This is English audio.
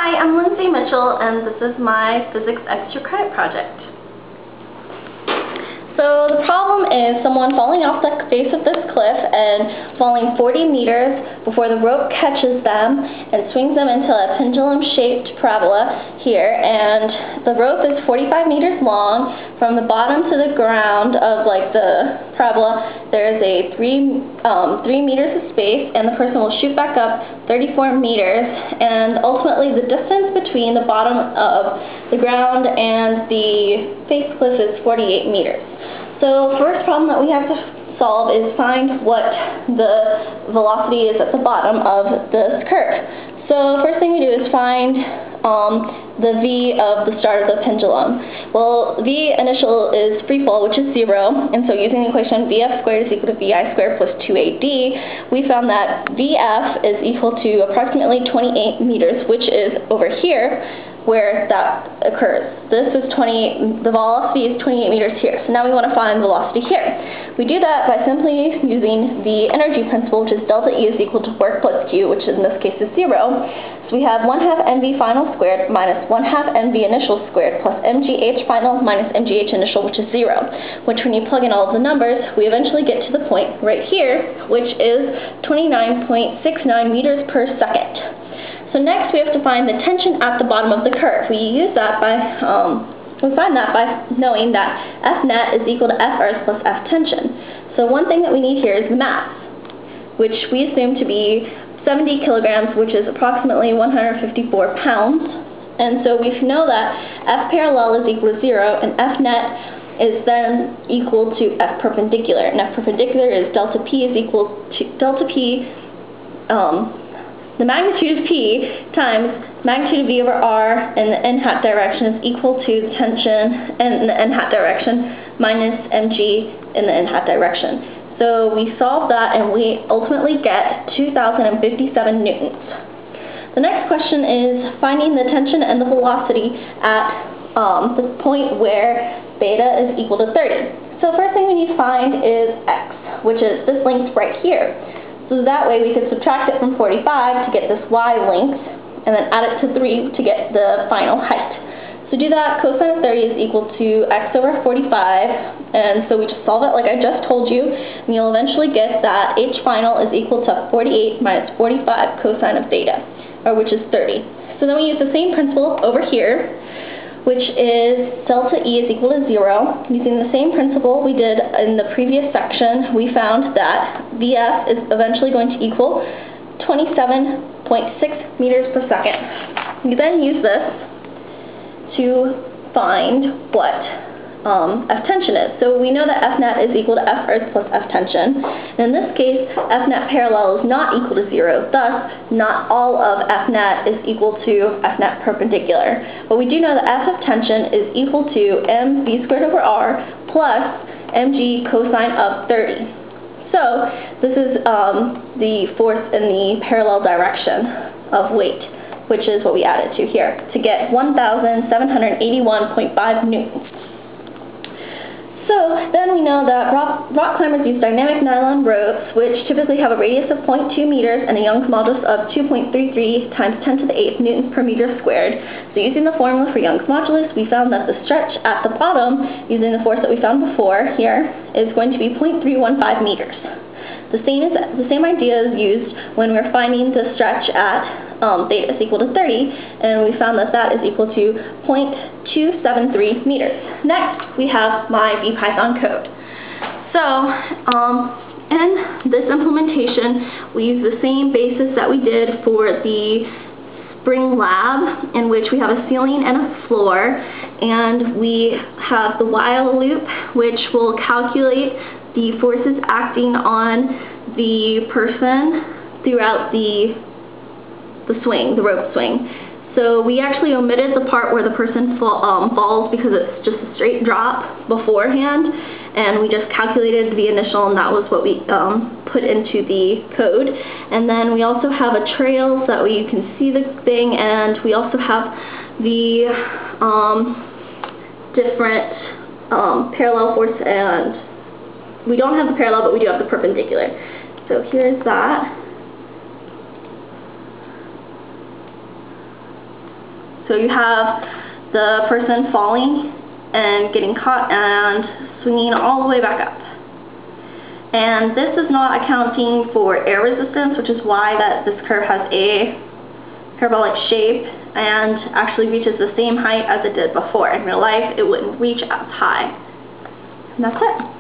Hi, I'm Lindsay Mitchell, and this is my physics extra credit project. So the problem is someone falling off the face of this cliff and falling 40 meters before the rope catches them and swings them into a pendulum-shaped parabola here. And the rope is 45 meters long. From the bottom to the ground of the parabola, there's a 3 meters of space, and the person will shoot back up 34 meters. And ultimately, the distance between the bottom of the ground and the face cliff is 48 meters. So first problem that we have to solve is find what the velocity is at the bottom of this curve. So first thing we do is find the v of the start of the pendulum. Well, v initial is free fall, which is 0, and so using the equation vf squared is equal to vi squared plus 2ad, we found that vf is equal to approximately 28 meters, which is over here where that occurs. The velocity is 28 meters here. So now we want to find velocity here. We do that by simply using the energy principle, which is delta E is equal to work plus Q, which in this case is 0. So we have 1/2 mv final squared minus 1/2 mv initial squared plus mgh final minus mgh initial, which is 0. Which when you plug in all of the numbers, we eventually get to the point right here, which is 29.69 meters per second. So next we have to find the tension at the bottom of the curve. We find that by knowing that F net is equal to F earth plus F tension. So one thing that we need here is the mass, which we assume to be 70 kilograms, which is approximately 154 pounds. And so we know that F parallel is equal to 0, and F net is then equal to F perpendicular. And F perpendicular is delta P is equal to delta P, the magnitude of P times magnitude of V over R in the n hat direction is equal to the tension in the n hat direction minus mg in the n hat direction. So we solve that and we ultimately get 2,057 newtons. The next question is finding the tension and the velocity at the point where beta is equal to 30. So the first thing we need to find is x, which is this length right here. So that way we could subtract it from 45 to get this y length, and then add it to 3 to get the final height. So to do that, cosine of 30 is equal to x over 45, and so we just solve it like I just told you, and you'll eventually get that h final is equal to 48 minus 45 cosine of theta, which is 30. So then we use the same principle over here, which is delta E is equal to 0. Using the same principle we did in the previous section, we found that VF is eventually going to equal 27.6 meters per second. We then use this to find what F tension is. So we know that F net is equal to F earth plus F tension. And in this case, F net parallel is not equal to 0. Thus, not all of F net is equal to F net perpendicular. But we do know that F of tension is equal to mv squared over r plus mg cosine of 30. So this is the force in the parallel direction of weight, which is what we added to here, to get 1,781.5 newtons. So then we know that rock climbers use dynamic nylon ropes, which typically have a radius of 0.2 meters and a Young's modulus of 2.33 times 10 to the 8th newtons per meter squared. So using the formula for Young's modulus, we found that the stretch at the bottom, using the force that we found before here, is going to be 0.315 meters. The same idea is used when we're finding the stretch at theta is equal to 30, and we found that that is equal to 0.273 meters. Next, we have my VPython code. So, in this implementation, we use the same basis that we did for the spring lab, in which we have a ceiling and a floor, and we have the while loop, which will calculate the forces acting on the person throughout the rope swing. So we actually omitted the part where the person falls because it's just a straight drop beforehand, and we just calculated the initial, and that was what we put into the code. And then we also have a trail so that way you can see the thing, and we also have the different parallel force, and we don't have the parallel, but we do have the perpendicular. So here's that. So you have the person falling and getting caught and swinging all the way back up. And this is not accounting for air resistance, which is why that this curve has a parabolic shape and actually reaches the same height as it did before. In real life, it wouldn't reach as high. And that's it.